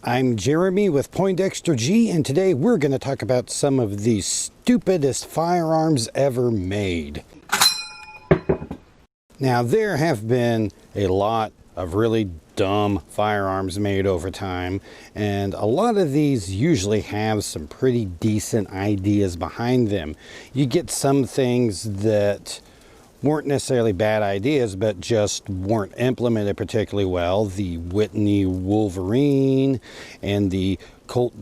I'm Jeremy with Poindexter G, and today we're going to talk about some of the stupidest firearms ever made. Now, there have been a lot of really dumb firearms made over time, and a lot of these usually have some pretty decent ideas behind them. You get some things that weren't necessarily bad ideas, but just weren't implemented particularly well. The Whitney Wolverine and the Colt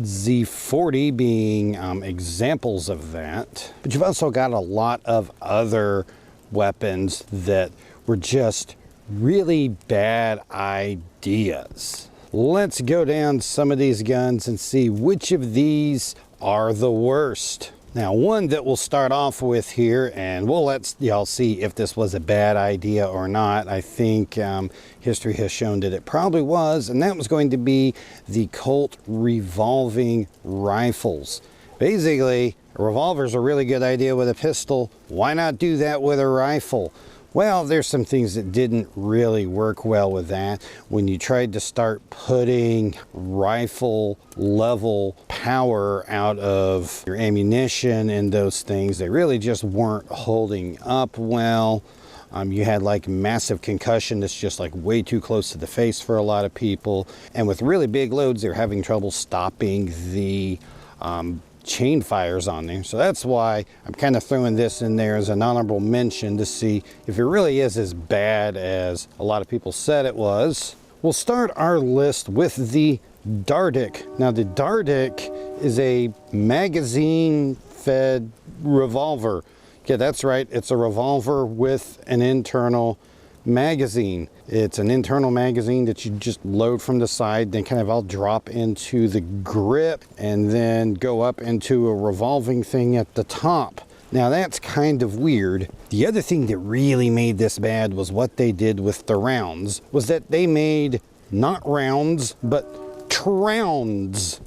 Z40 being examples of that. But you've also got a lot of other weapons that were just really bad ideas. Let's go down some of these guns and see which of these are the worst. Now, one that we'll start off with here, and we'll let y'all see if this was a bad idea or not. I think history has shown that it probably was, and that was going to be the Colt revolving rifles. Basically, a revolver is a really good idea with a pistol. Why not do that with a rifle? Well, there's some things that didn't really work well with that. When you tried to start putting rifle level power out of your ammunition and those things, they really just weren't holding up well. You had like massive concussion that's just like way too close to the face for a lot of people. And with really big loads, they're having trouble stopping the chain fires on there. So that's why I'm kind of throwing this in there as an honorable mention to see if it really is as bad as a lot of people said it was. We'll start our list with the Dardick. Now, the Dardick is a magazine fed revolver. Yeah, that's right, it's a revolver with an internal magazine. It's an internal magazine that you just load from the side, then kind of all drop into the grip and then go up into a revolving thing at the top. Now, that's kind of weird. The other thing that really made this bad was what they did with the rounds, was that they made not rounds, but trounds.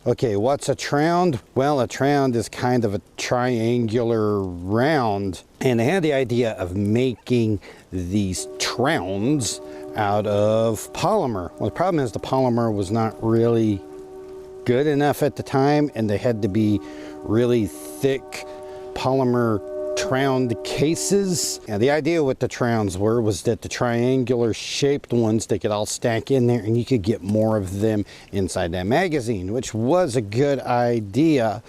Okay, what's a tround? Well, a tround is kind of a triangular round, and they had the idea of making these trounds out of polymer. Well, the problem is the polymer was not really good enough at the time, and they had to be really thick polymer tround cases. Now, the idea with the trounds was that the triangular shaped ones, they could all stack in there and you could get more of them inside that magazine, which was a good idea.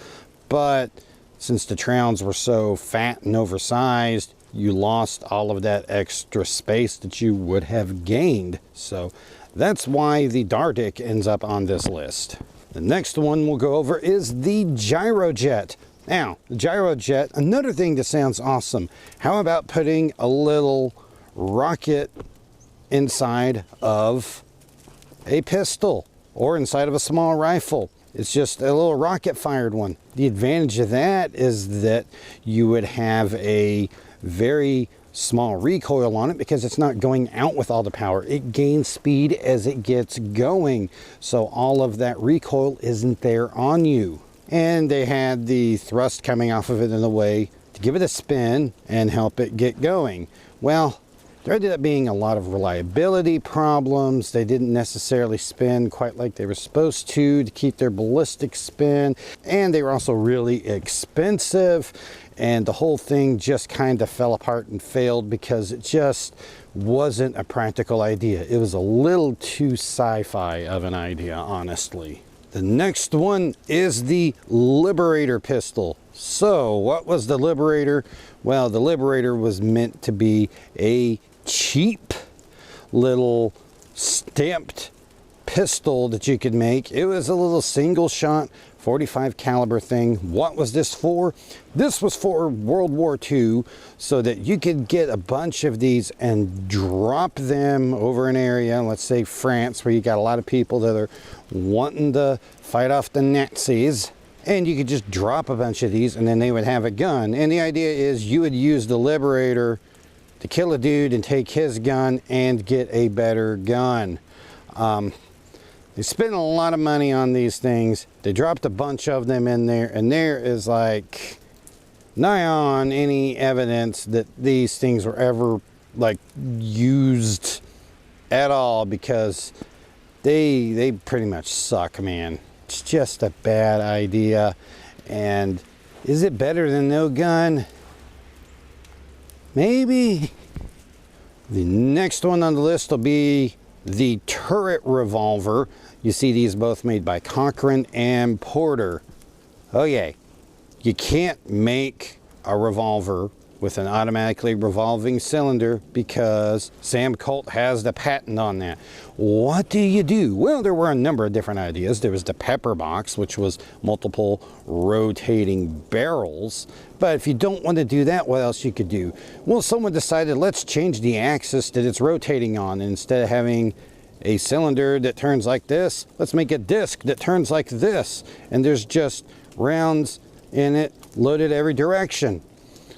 But since the trounds were so fat and oversized, you lost all of that extra space that you would have gained. So that's why the Dardick ends up on this list. The next one we'll go over is the Gyrojet. Now, the Gyrojet, another thing that sounds awesome. How about putting a little rocket inside of a pistol or inside of a small rifle? It's just a little rocket fired one. The advantage of that is that you would have a very small recoil on it because it's not going out with all the power. It gains speed as it gets going. So all of that recoil isn't there on you. And they had the thrust coming off of it in a way to give it a spin and help it get going. Well, there ended up being a lot of reliability problems. They didn't necessarily spin quite like they were supposed to keep their ballistic spin. And they were also really expensive. And the whole thing just kind of fell apart and failed because it just wasn't a practical idea. It was a little too sci-fi of an idea, honestly. The next one is the Liberator Pistol. So what was the Liberator? Well, the Liberator was meant to be a cheap little stamped pistol that you could make. It was a little single shot 45 caliber thing. What was this for? This was for World War II, so that you could get a bunch of these and drop them over an area, let's say France, where you got a lot of people that are wanting to fight off the Nazis, and you could just drop a bunch of these and then they would have a gun. And the idea is you would use the Liberator to kill a dude and take his gun and get a better gun. They spent a lot of money on these things. They dropped a bunch of them in there, and there is like nigh on any evidence that these things were ever like used at all, because they pretty much suck, man. It's just a bad idea. And is it better than no gun? Maybe. The next one on the list will be the turret revolver. You see these both made by Cochran and Porter. Oh yeah, you can't make a revolver with an automatically revolving cylinder because Sam Colt has the patent on that. What do you do? Well, there were a number of different ideas. There was the pepper box, which was multiple rotating barrels. But if you don't want to do that, what else you could do? Well, someone decided, let's change the axis that it's rotating on. And instead of having a cylinder that turns like this, let's make a disc that turns like this. And there's just rounds in it loaded every direction.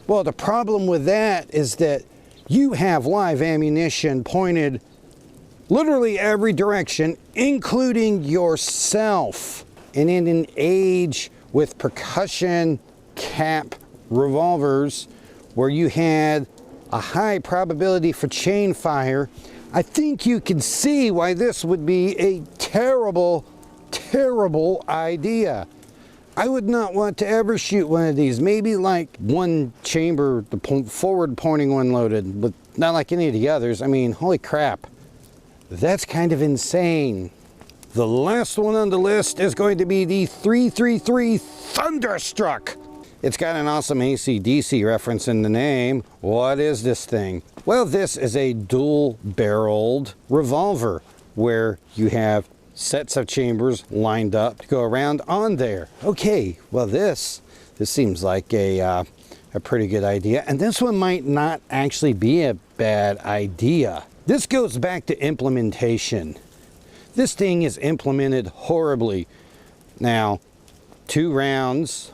Well, the problem with that is that you have live ammunition pointed literally every direction, including yourself. And in an age with percussion cap revolvers where you had a high probability for chain fire, I think you can see why this would be a terrible, terrible idea. I would not want to ever shoot one of these. Maybe like one chamber, the forward pointing one loaded, but not like any of the others. I mean, holy crap. That's kind of insane. The last one on the list is going to be the 333 Thunderstruck. It's got an awesome AC/DC reference in the name. What is this thing? Well, this is a dual-barreled revolver where you have sets of chambers lined up to go around on there. Okay, well this seems like a pretty good idea, and this one might not actually be a bad idea. This goes back to implementation. This thing is implemented horribly. Now, two rounds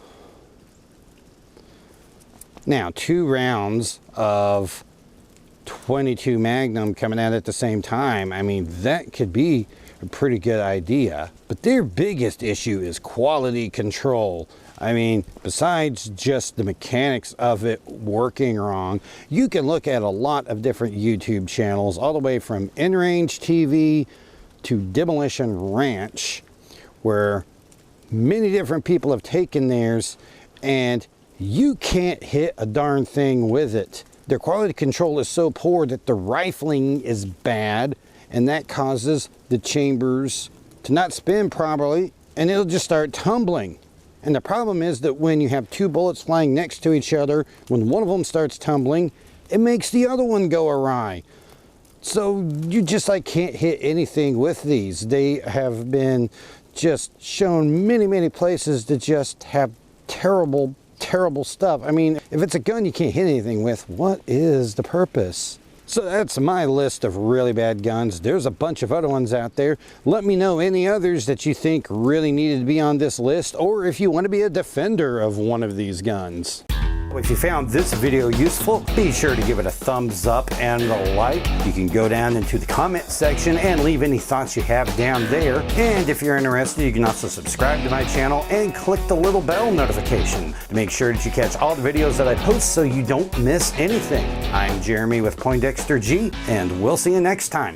of 22 Magnum coming out at the same time. I mean, that could be a pretty good idea, but their biggest issue is quality control. I mean, besides just the mechanics of it working wrong, you can look at a lot of different YouTube channels, all the way from InRange TV to Demolition Ranch, where many different people have taken theirs, and you can't hit a darn thing with it. Their quality control is so poor that the rifling is bad, and that causes the chambers to not spin properly, and it'll just start tumbling. And the problem is that when you have two bullets flying next to each other, when one of them starts tumbling, it makes the other one go awry. So you just can't hit anything with these. They have been just shown many places to just have terrible stuff. I mean, if it's a gun you can't hit anything with, what is the purpose? So that's my list of really bad guns. There's a bunch of other ones out there. Let me know any others that you think really needed to be on this list, or if you want to be a defender of one of these guns. If you found this video useful, be sure to give it a thumbs up and a like. You can go down into the comment section and leave any thoughts you have down there. And if you're interested, you can also subscribe to my channel and click the little bell notification to make sure that you catch all the videos that I post so you don't miss anything. I'm Jeremy with Poindexter G, and we'll see you next time.